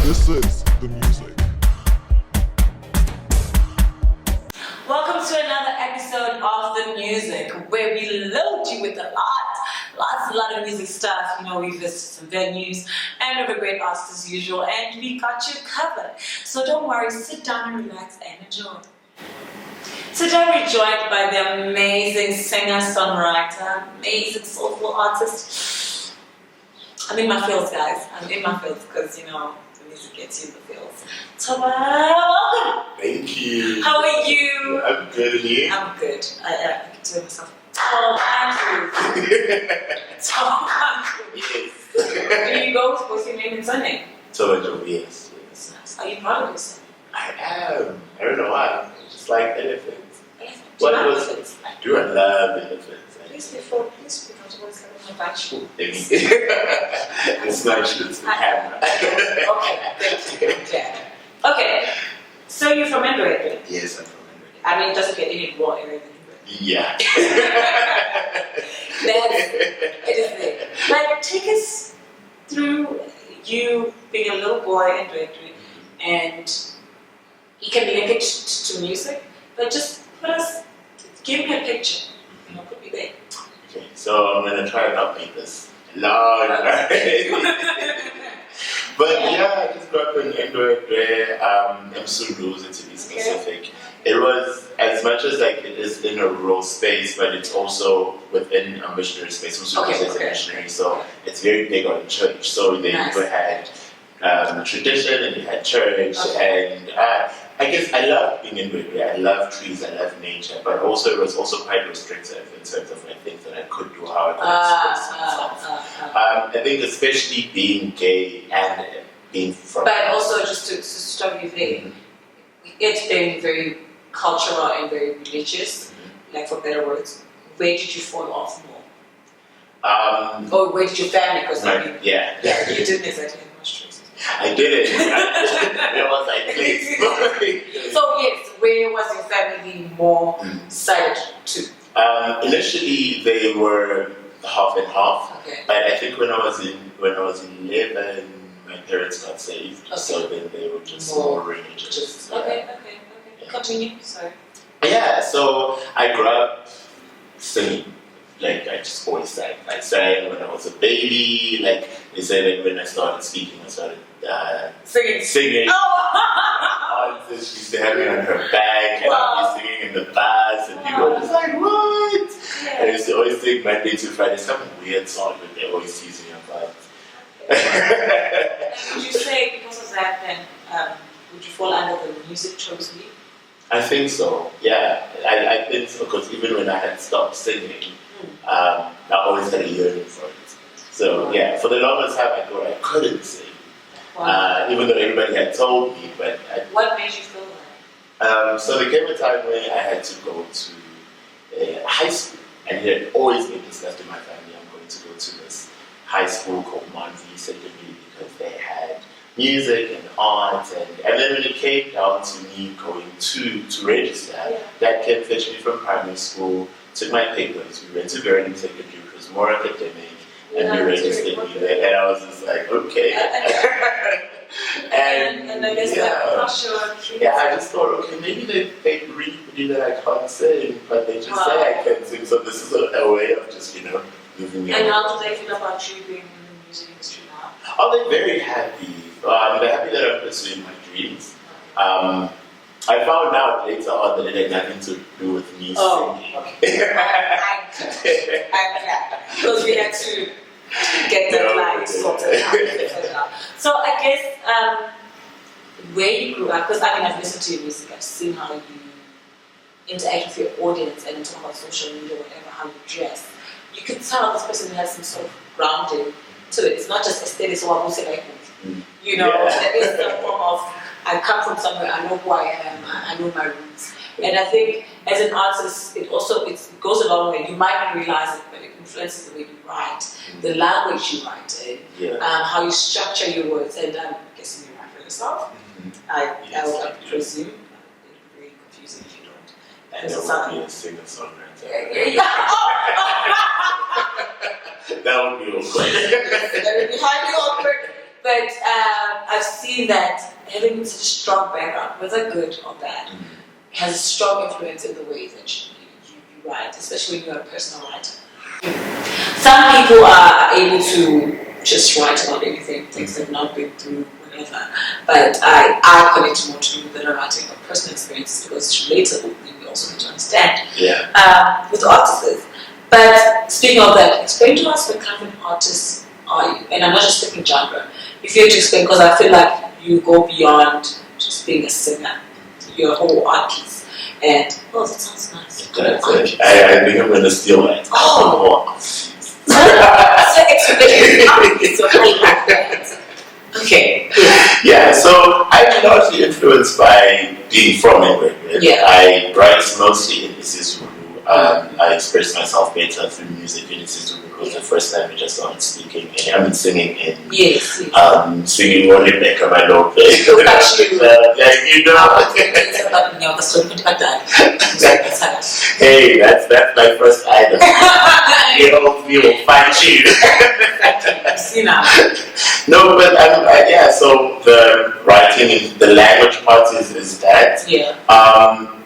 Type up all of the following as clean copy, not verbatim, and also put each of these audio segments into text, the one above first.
This is the music. Welcome to another episode of The Music, where we load you with a lot of music stuff. You know, we visit some venues and have a great artist as usual, and we got you covered. So don't worry, sit down and relax and enjoy. Today we're joined by the amazing singer-songwriter, amazing soulful artist. I'm in my feels, guys. I'm in my feels because, you know, the music gets you in the feels. Thoba, welcome. Thank you. How are you? I'm good, and you? I'm good. I can do it myself. Thoba Ndlovu. Thoba Ndlovu. Yes. Do you go with your name and surname? Thoba Ndlovu, yes. Nice. Are you proud of yourself? I am. I don't know why. I just like elephants. Elephant. Do you like elephants? I do. I love elephants. Please be comfortable. It's going to invite you. It's not true. It's the camera. Okay. Thank you. Yeah. Okay. So you're from Android? Yes, I'm from Android. I mean, it doesn't get any more area than Yeah. it is there. Like, take us through you being a little boy in Android, and you can link it to music, but just give me a picture. You know, put me there. Okay, so I'm gonna try and not make this long. But yeah, I just grew up in Android where Msunduzi to be specific. It was as much as like it is in a rural space, but it's also within a missionary space. Msunduzi is a missionary, so it's very big on church. So they had tradition and they had church, and I guess I love being in Ridley. I love trees, I love nature, but also it was also quite restrictive in terms of like things that I could do, how I could express myself. I think especially being gay and being from... But also just to stop you there, it's been very cultural and very religious, like for better words. Where did you fall off more? Or where did your family, because yeah, you didn't exactly have much choices. I didn't. It was like this. So yes, where was your family more sided to? Initially, they were half and half. Okay. But I think when I was 11, my parents got saved. Okay. So then they were just more religious. Okay. Continue. Sorry. Yeah. So I grew up singing. Like, I just always sang. I sang when I was a baby. Like, they say that when I started speaking, I started singing. Oh! She used to have me on her back, and I'd be singing in the bus, and people were just like, what? Yeah. I used to always sing Monday to Friday. Some weird song, but they're always teasing about it. Would you say, because of that, then, would you fall under the music chose me? I think so, yeah. I think so, because even when I had stopped singing, I always had a yearning for it. So yeah, for the longest time I thought I couldn't sing, even though everybody had told me. But what made you feel that? So there came a time when I had to go to high school, and it had always been discussed in my family. I'm going to go to this high school called Muzik Secondary because they had music and art, and then when it came down to me going to register, that kid fetched me from primary school. Took my papers, we went to Vernon Secondary, which was more academic, and we registered me there, and I was just like, okay. and I guess I'm not sure. Yeah, I just thought, okay, maybe they really believe that I can't sing, but they just say I can sing, so this is a way of just, you know, moving me on. And how do they feel about you being in the music industry now? Oh, they're very happy. They're happy that I'm pursuing my dreams. I found out later on that it had nothing to do with me singing. Okay. I'm glad. Because we had to get that line sorted out. So I guess where you grew up, because I mean I've listened to your music, I've seen how you interact with your audience and talk about social media, whatever, how you dress. You can tell this person has some sort of grounding to it. It's not just aesthetics or what we like. You know, there is some form of I come from somewhere, I know who I am, I know my roots. And I think as an artist, it goes a long way. You might not realize it, but it influences the way you write, the language you write, and how you structure your words. And I'm guessing you write for yourself. I would presume. It would be very confusing if you don't. And there would be a singer-songwriter. That would be awkward. That would be highly awkward. But I've seen that having such a strong background, whether good or bad, has a strong influence in the way that you write, especially when you're a personal writer. Some people are able to just write about anything, things they've not been through, whatever. But I connect more to the writing of personal experiences because it's relatable and we also need to understand with artists. But speaking of that, explain to us what kind of an artist are you? And I'm not just speaking genre. If you have to explain, because I feel like you go beyond just being a singer, you're a whole art piece. And that sounds nice. That's it. I think I'm going to steal that. Oh! Okay. Yeah, so I'm largely influenced by being from England. I write mostly in isiZulu. I express myself better through music in isiZulu because the first time I just started speaking, and I've been singing in singing only Becca my Lord. Like hey, that's my first idol. We will find you. No, but so the writing, the language part is that.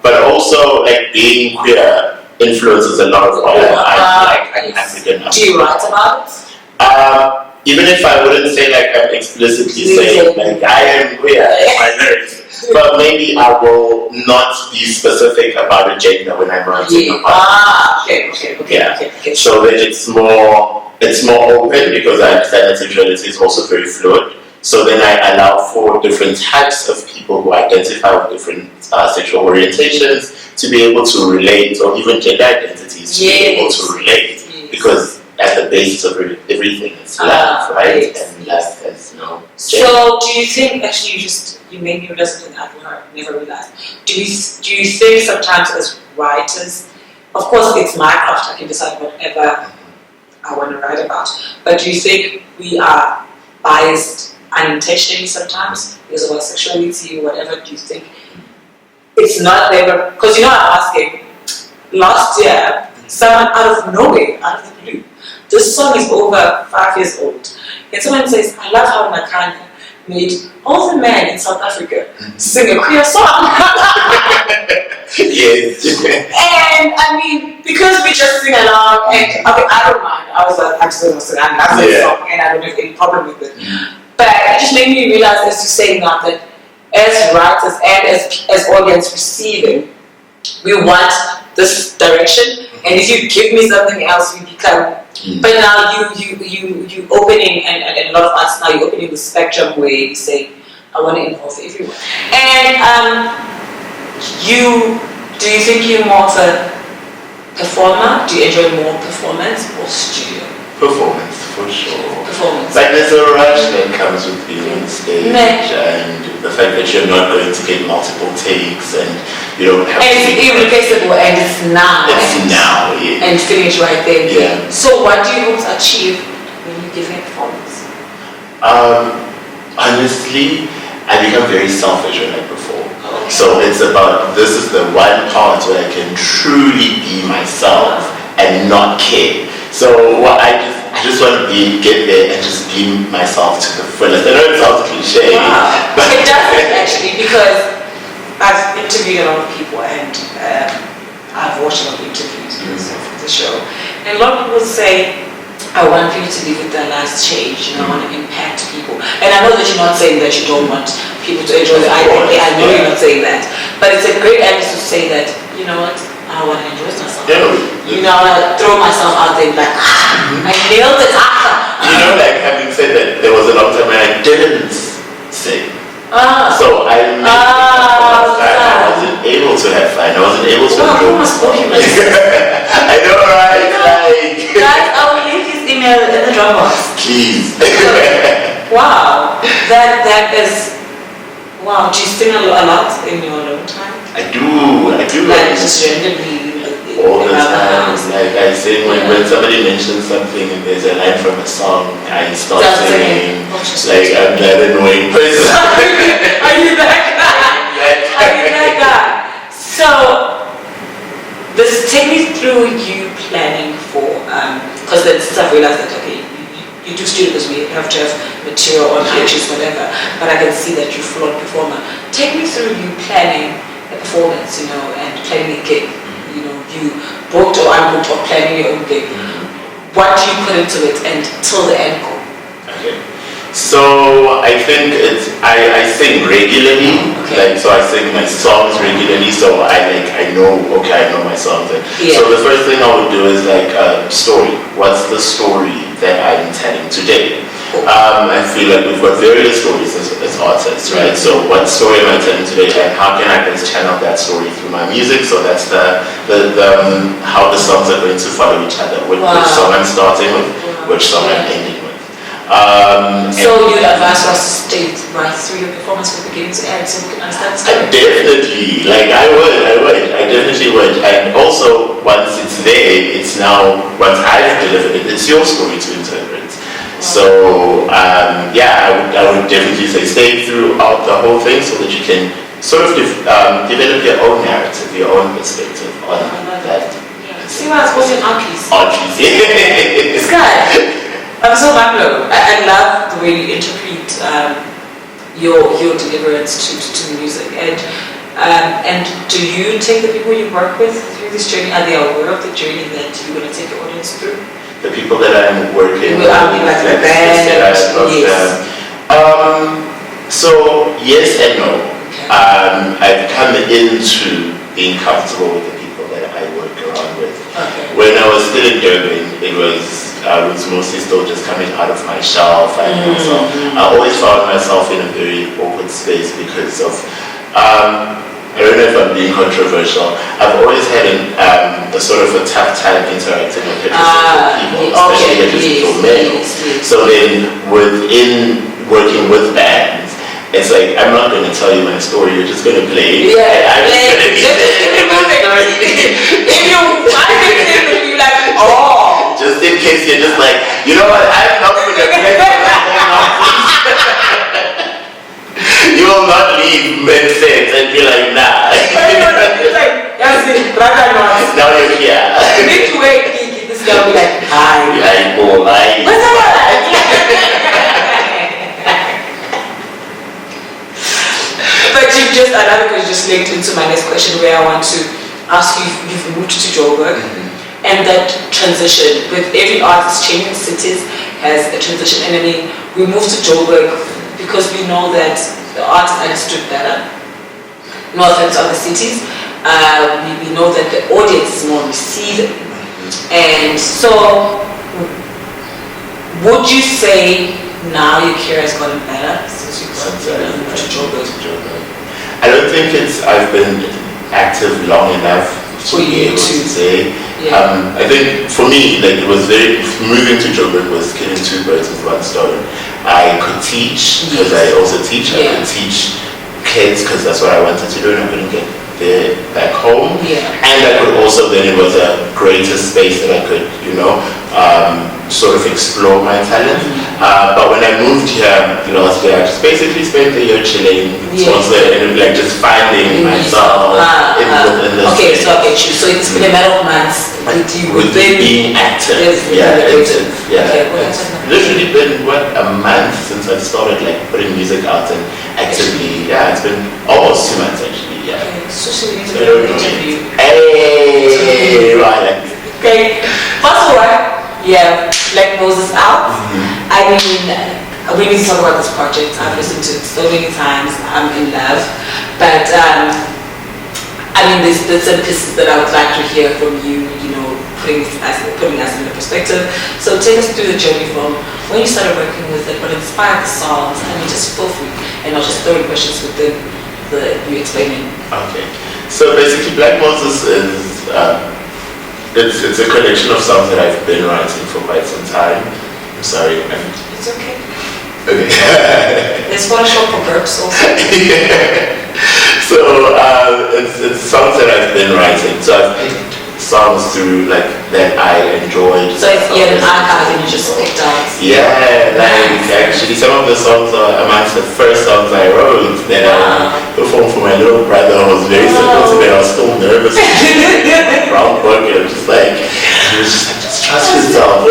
But also like being queer influences a lot of what I'm African. Do you write about it? Even if I wouldn't say like I'm explicitly saying like I am queer in my lyrics, but maybe I will not be specific about a gender when I'm writing about it. Okay. So then it's more open because I understand that sexuality is also very fluid. So then I allow for different types of people who identify with different sexual orientations to be able to relate, or even gender identities to be able to relate, because at the basis of everything is love, right? And love has no gender. So do you think, actually you made me realize something I've never realized. Do you think sometimes as writers, of course it's my craft, I can decide whatever I want to write about, but do you think we are biased unintentionally sometimes because of our sexuality or whatever? Do you think it's not there? Because I'm asking, last year someone out of nowhere, out of the blue, this song is over 5 years old, and someone says, I love how Nakanya made all the men in South Africa sing a queer song. Yes. And I mean, because we just sing along, and I don't mind. I was like, I'm still gonna sing the song, and I don't have any problem with it. But it just made me realize, as you say now, that as writers and as audience receiving, we want this direction, and if you give me something else, we become. But now you opening, and a lot of us now, you're opening the spectrum where you say, I want to involve everyone. And do you think you're more of a performer? Do you enjoy more performance or studio? Performance, for sure. Performance. Like there's a rush that comes with being on stage, and the fact that you're not going to get multiple takes, and you don't have. And it's irreplaceable, and it's now. It's now, yeah. And finish right there. Yeah. So what do you hope to achieve when you give a performance? Honestly, I become very selfish when I perform. Okay. So it's about, this is the one part where I can truly be myself and not care. So I just want to get there and just be myself to the fullest. I know it sounds cliche. Wow. But it doesn't actually, because I've interviewed a lot of people, and I've watched a lot of interviews because of the show. And a lot of people say, I want people to live with their lives change, I want to impact people. And I know that you're not saying that you don't want people to enjoy the idea. I know you're not saying that. But it's a great emphasis to say that, you know what, I want to enjoy myself. I want to throw myself out there like, I nailed it after. Like having said that, there was a long time when I didn't sing. So I wasn't able to have fun. I wasn't able to enjoy myself. I know, right? Guys, I will leave his email in the Dropbox. Please. Wow. That is. Wow. Do you sing a lot in your alone time? I do. Like just randomly. All the time. Like I sing when somebody mentions something and there's a line from a song, I start singing. Like I'm that annoying person. Are you that guy? Are you that guy? So, take me through you planning for, because then since I've realized that, okay, you do studio because we have to have material on pitches, whatever. But I can see that you're a full-on performer. Take me through you planning a performance, you know, and planning a gig. You know, you booked or unbooked or planning your own gig. What do you put into it and till the end goal? Okay. So I think I sing regularly, like so I sing my songs regularly. So I know my songs. And so the first thing I would do is like story. What's the story that I'm telling today? I feel like we've got various stories as artists, right? So what story am I telling today, and how can I best channel that story through my music? So that's the how the songs are going to follow each other. Which song I'm starting with, which song I'm ending with. So you advise us to stay right through your performance from beginning to end so we can understand the story? Definitely, like I definitely would. And also, once it's there, it's now, once I've delivered it, it's your story to interpret. So, I would definitely say stay throughout the whole thing so that you can sort of develop your own narrative, your own perspective on that. See what I was watching Archies? Archies, yeah. This guy. I'm so mind blown. I love the way you interpret your deliverance to music. And do you take the people you work with through this journey? Are they aware of the journey that you're going to take your audience through? The people that I'm working with, like the band. So yes and no. I've come into being comfortable with the people that I work around with. When I was still in Durban, I was mostly still just coming out of my shell, finding myself. I always found myself in a very awkward space because of, I don't know if I'm being controversial, I've always had a sort of a tough time interacting with heterosexual people, especially heterosexual men. So then within working with bands, it's like, I'm not going to tell you my story, you're just going to play. Yeah, I'm just going to be if you find it, you're like, oh. Just in case you're just like, you know what, I'm not going to play for that nonsense. You will not leave mid-set and be like, nah. It's like, now you're here. Midway, this guy will be like, hi. Like, oh, like. What's up? But you just, another question just linked into my next question where I want to ask you, you've moved to Joburg, and that transition with every artist changing cities has a transition. And I mean, we moved to Joburg because we know that the arts are understood better. No offense to other cities. We know that the audience is more receiving. And so, would you say now your career has gotten better since you moved to Joburg? I don't think I've been active long enough to be able to say. I think for me, like, it was moving to Joburg was killing two birds with one stone. I could teach because I also teach. I could teach kids because that's what I wanted to do, and I couldn't get there back home. And I could also, then it was a greater space that I could, sort of explore my talent. But when I moved here last year, I just basically spent the year chilling towards the end of like just finding myself within this space. So I get you. So it's been a matter of months with being active. It's literally been a month since I've started like putting music out and actively. It's been almost 2 months actually. Social media interview. Hey, right. Okay. First of all, Black Moses out. I mean, we need to talk about this project. I've listened to it so many times. I'm in love. But I mean, there's some pieces that I would like to hear from you. Putting us in the perspective. So take us through the journey from when you started working with it, what inspired the songs. I mean, just feel free, and I'll just throw in questions within you explaining. Okay. So basically, Black Moses is it's a collection of songs that I've been writing for quite some time. I'm sorry. It's okay. Okay. There's Photoshop for burps also. So it's songs that I've been writing. So I've picked songs through like that I enjoyed. So it's an archive and you just picked out. Actually some of the songs are amongst the first songs I wrote that I performed for my little brother who was very supportive, and I was still nervous. Brown book, and I'm just like, just trust yourself,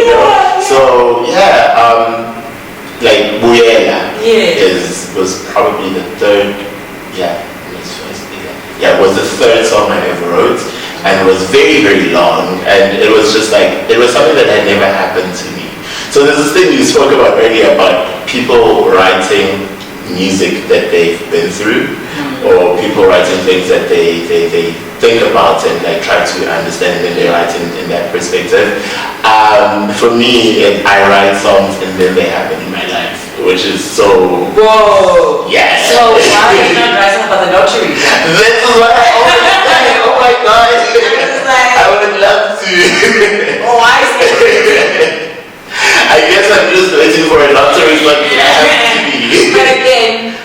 So was probably the third, it was the third song I ever wrote, and it was very, very long, and it was just like, it was something that had never happened to me. So there's this thing you spoke about earlier about people writing music that they've been through, or people writing things that they think about and like try to understand, and then they write in that perspective. For me, I write songs and then they happen in my life, which is so... Whoa! Yeah. So why are you not writing about the lottery? This is what I always say. Oh my God. I would love to. Oh, I see. I guess I'm just waiting for a lottery, but I have to be. But again,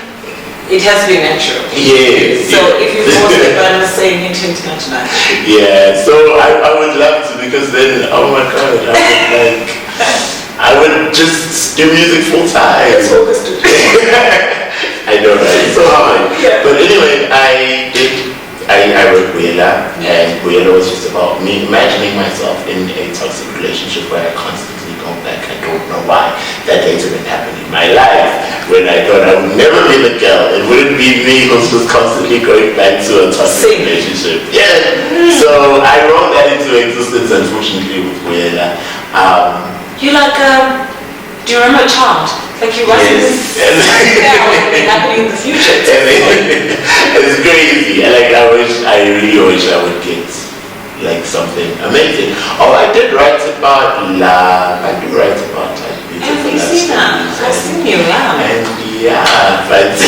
it has been natural. Yes. So if you force the button saying it into natural. Yeah, so I would love to, because then, oh my God, I would just do music full time. Let's focus to I know, right? So hard. Yeah. But anyway, I wrote Buyela, and Buyela was just about me imagining myself in a toxic relationship where I constantly go back. I don't know why that didn't happen in my life, when I thought I would never be the girl. It wouldn't be me who's just constantly going back to a toxic relationship. Yeah. So I wrote that into existence, unfortunately, with Buyela. You like, do you remember Charmed? Like you writing this happening in the future. It's crazy. I really wish I would get like something amazing. Oh, I did write about love. I do write about like beautiful love. Have you seen that? I've seen you around. And yeah, but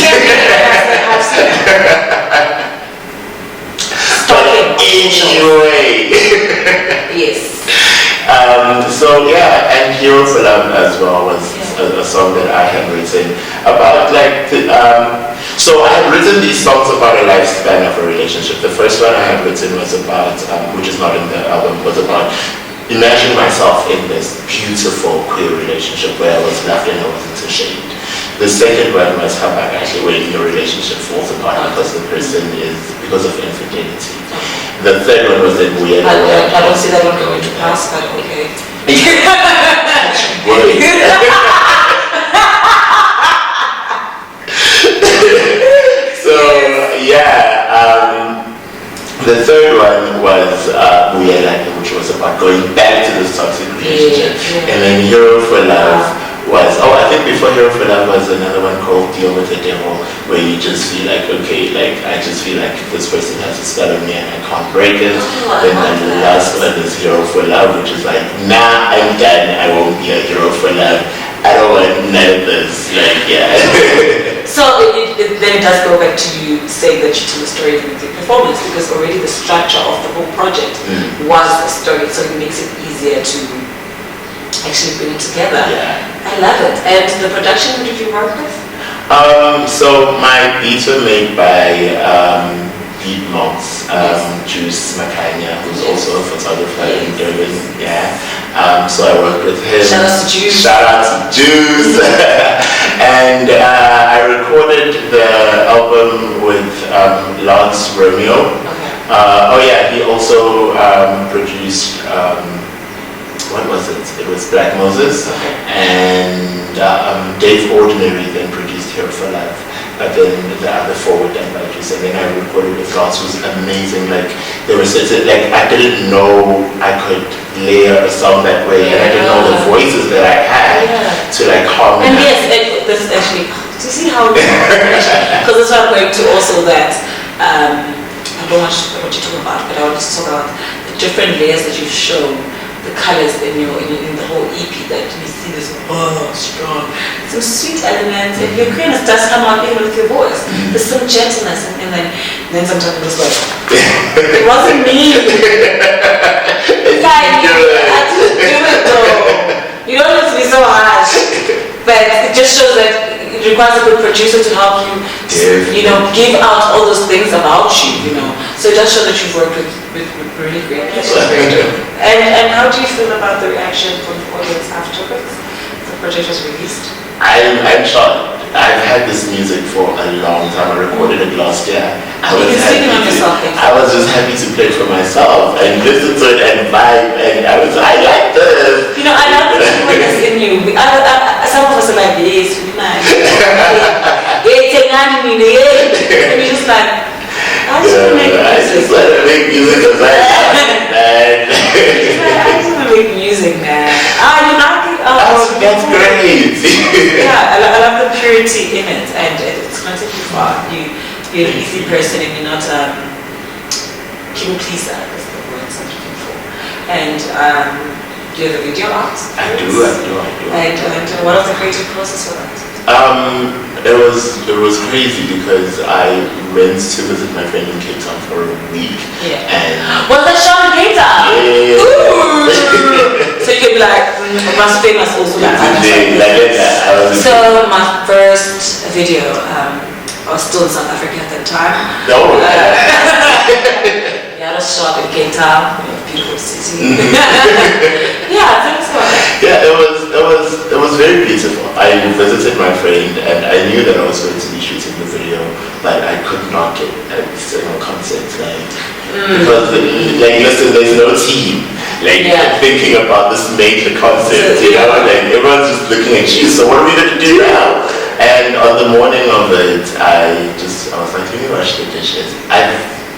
anyway. Yes. So yeah, and Hero for Love as well was a song that I had written about so I had written these songs about a lifespan of a relationship. The first one I had written was about, which is not in the album, was about imagining myself in this beautiful queer relationship where I was loved and I wasn't ashamed. The second one was how about actually when your relationship falls apart because because of infidelity. The third one was in Weird. I don't see that one going to pass, but okay. So yeah, the third one was Weird, which was about going back to this toxic relationship, and then Hero for Love was, I think before Hero for Love was another one called Deal with the Devil, where you just feel like, okay, like I just feel like this person has a spell on me and I can't break it. Then the last one is Hero for Love, which is like, nah, I'm done, I won't be a hero for love. I don't want none of this. Like, yeah. So it then does go back to you saying that you tell a story of music performance, because already the structure of the whole project was a story, so it makes it easier to actually bring it together. Yeah. I love it. And the production, who did you work with? So my beats were made by Beat Mox, Juice Makanya, who's also a photographer in Durban. Yeah. So I worked with him. Shout out to Juice. Shout out to Juice. And I recorded the album with Lance Romeo. Okay. He also produced what was it? It was Black Moses, and Dave Ordinary then produced Hero for Love. But then the other four were done by Juice, and then I recorded with Lance, who was amazing. Like they were like I didn't know I could layer a song that way, and I didn't know the voices that I had to like harmonize. And yes, this is actually, do you see how? Because that's what I'm going to also that. I don't want what you're talking about, but I want to talk about the different layers that you've shown. The colors in the whole EP, that you see this strong, some sweet elements, and your queerness does come out even with your voice. There's some gentleness, and then sometimes it was like, it wasn't me. Like, I had to do it though. You don't have to be so harsh, but it just shows that it requires a good producer to help you, give out all those things about you, So it does show that you've worked with really great people. And how do you feel about the reaction from the audience afterwards? The project was released. I'm shocked. I've had this music for a long time. I recorded it last year. I was just happy to play for myself and listen to it and vibe, and I like this. I love the feeling that's in you. Some of us are like, yes, we like. make music as I man. I just want to make music, man. Ah, you like it? Oh, That's great. Yeah, I love the purity in it, and it's going to take you far. You're an easy person, and you're not people pleaser. That's the word I'm looking for. And you're the video art. I do. And what was the creative process for that? It was crazy because I went to visit my friend in Cape Town for a week. Yeah. And was that shot in Cape Town? Yeah. Ooh. So you could be like, most famous also like that. So my first video, I was still in South Africa at that time. No. Yeah, I was shot in Cape Town, beautiful city. Yeah, thanks for that. Yeah, it was very beautiful. I visited my friend and I knew that I was going to be shooting the video, but I could not get a single concept because listen, there's no team thinking about this major concept, like everyone's just looking at you. So what are we going to do now? And on the morning of it, I was like, let me wash the dishes. I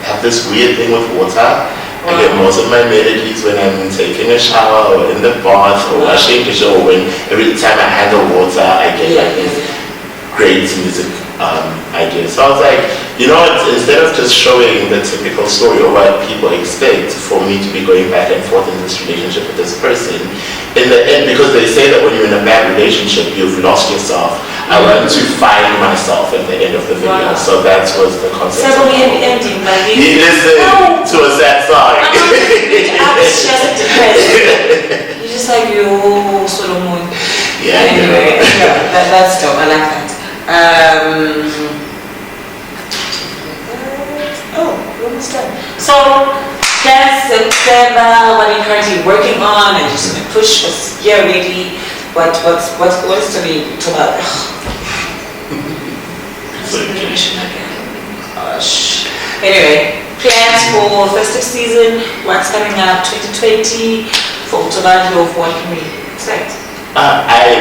have this weird thing with water. I get most of my melodies when I'm taking a shower or in the bath or washing dishes, or when every time I handle water, I get like these great music ideas. So I was like, you know what, instead of just showing the typical story or what people expect for me to be going back and forth in this relationship with this person, in the end, because they say that when you're in a bad relationship, you've lost yourself. I want to find myself at the end of the video. Wow. So that was the concept. So we happy ending, like you listen to a sad song. I was just depressed. You're just like, yo, Solomon. Yeah. Anyway, that's dope. I like that. Almost done. So, that's September. What are you currently working on? And just gonna push this year already. What is to be about? Gosh. Anyway, plans for festive season. What's coming up? 2020 for Thoba Ndlovu. What can we expect?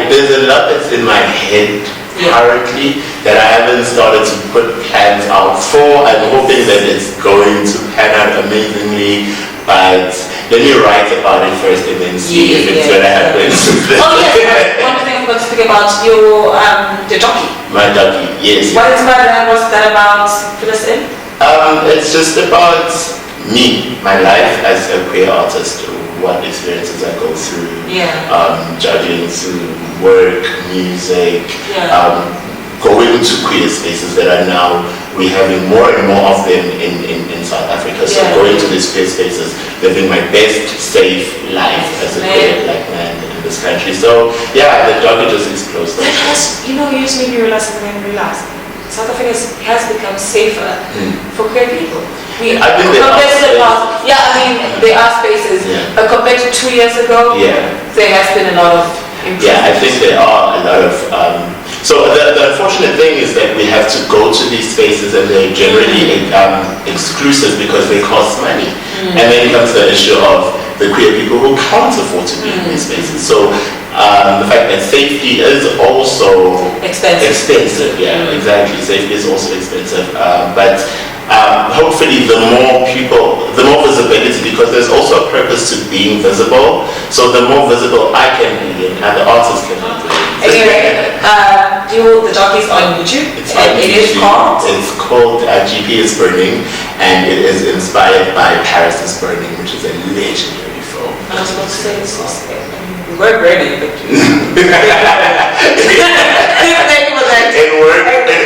There's a lot that's in my head currently that I haven't started to put plans out for. I'm hoping that it's going to pan out amazingly, but let me write about it first and then see if it's gonna happen. Oh yes, one thing I forgot to speak about your jockey. My jockey, yes. What is that? What's that about? Fill us in. It's just about me, my life as a queer artist, what experiences I go through, judging to work, music, going to queer spaces that are now, we're having more and more of them in South Africa. So going to these queer spaces, living my best, safe life as a queer black man in this country. So yeah, the jockey just explodes. That has, you just made me realize something I didn't realize. South Africa has become safer for queer people. Compared to the past, there are spaces, but compared to 2 years ago, there has been a lot of improvement. Yeah, I think there are a lot of. So the unfortunate thing is that we have to go to these spaces and they're generally exclusive because they cost money. And then comes the issue of the queer people who can't afford to be in these spaces. So the fact that safety is also expensive. Yeah, exactly. Safety is also expensive. But hopefully the more visibility, because there's also a purpose to being visible. So the more visible I can be and the artists can be. Anyway, the jockey's on YouTube. It's called GP is Burning, and it is inspired by Paris is Burning, which is a legendary film. I was about to say this was we're burning, but it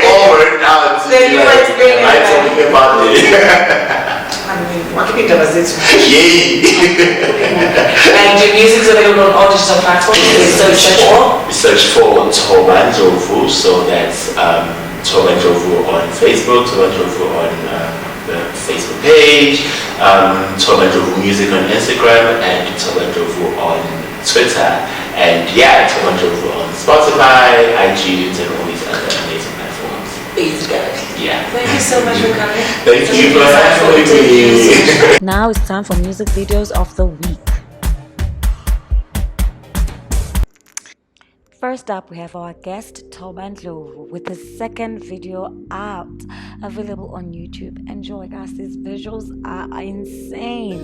all worked out. Then you were explaining I told you about it. Yay! And your music's available on all digital platforms. Search for Thoba Ndlovu. So that's Thoba Ndlovu on Facebook, Thoba Ndlovu on the Facebook page, Thoba Ndlovu Music on Instagram, and Thoba Ndlovu on Twitter. And Thoba Ndlovu on Spotify, iTunes, and all these other amazing platforms. Yeah. Thank you so much for coming. Thank you for having me. Now it's time for music videos of the week. First up, we have our guest Thoba Ndlovu with his second video out, available on YouTube. Enjoy, guys. These visuals are insane.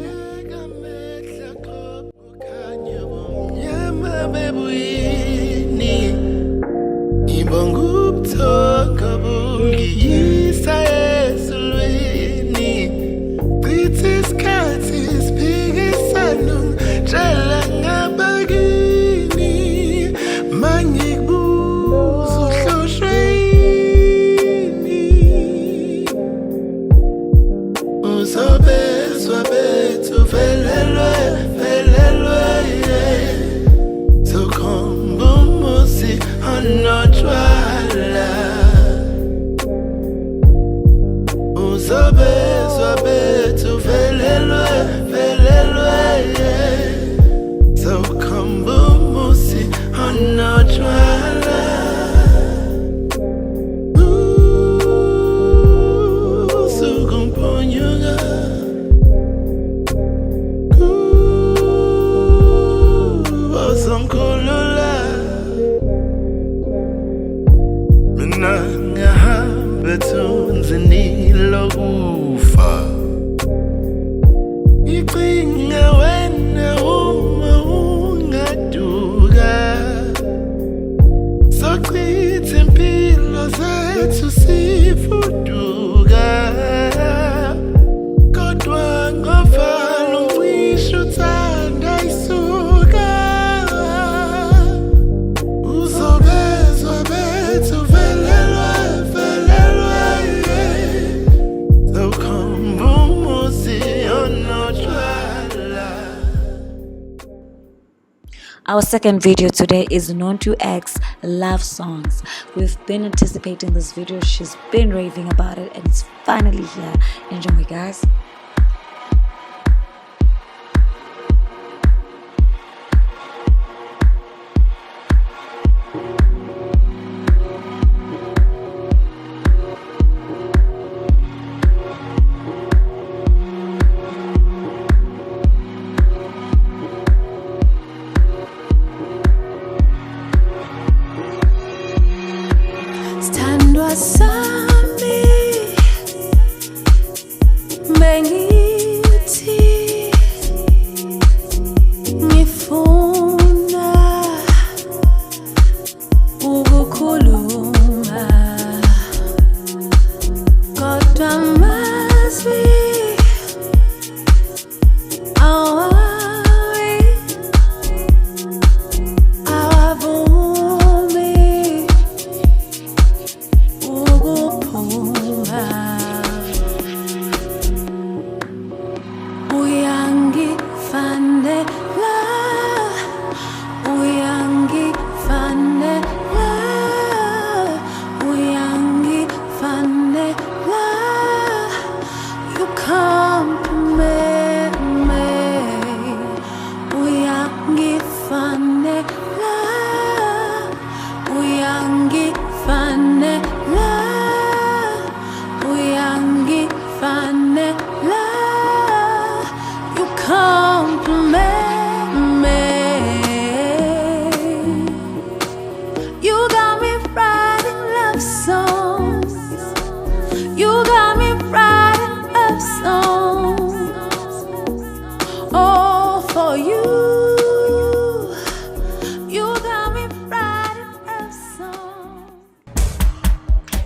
Our second video today is Nontu X Love Songs. We've been anticipating this video. She's been raving about it and it's finally here. Enjoy, guys.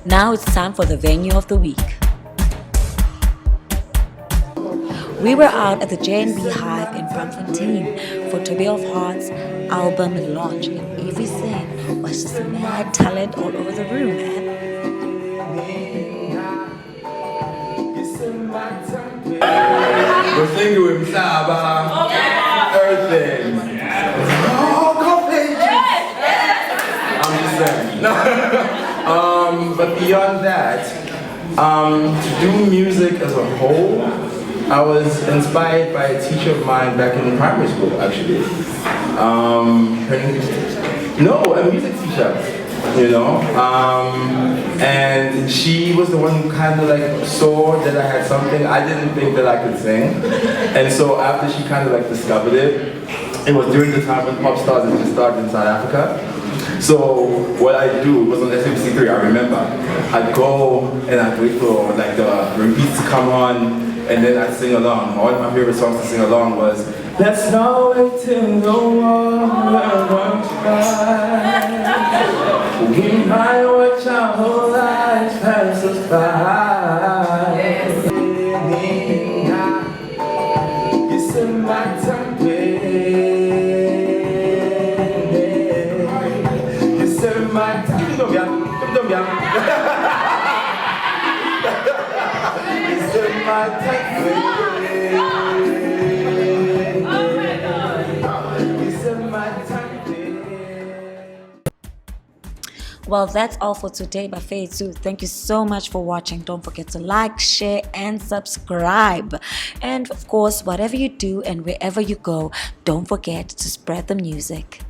Now it's time for the venue of the week. We were out at the J&B Hive in Braamfontein for Toba of Heart's album launch, and everything was just mad talent all over the room, man. We're singing with Saba, everything. Oh, coffee! I'm just saying. No. But beyond that, to do music as a whole, I was inspired by a teacher of mine back in primary school, actually. A music teacher, you know. And she was the one who kind of like saw that I had something. I didn't think that I could sing. And so after she kind of like discovered it, it was during the time when pop stars had just started in South Africa. So what I do was on SMC3, I remember. I'd go and I'd wait for like the repeats to come on, and then I'd sing along. One of my favorite songs to sing along was "Let's Not Wait Till the Water Runs Dry. We might watch our whole lives pass us by." It's in my time, it's in my time. It's in my Well, that's all for today, Buffet too. Thank you so much for watching. Don't forget to like, share, and subscribe. And of course, whatever you do and wherever you go, don't forget to spread the music.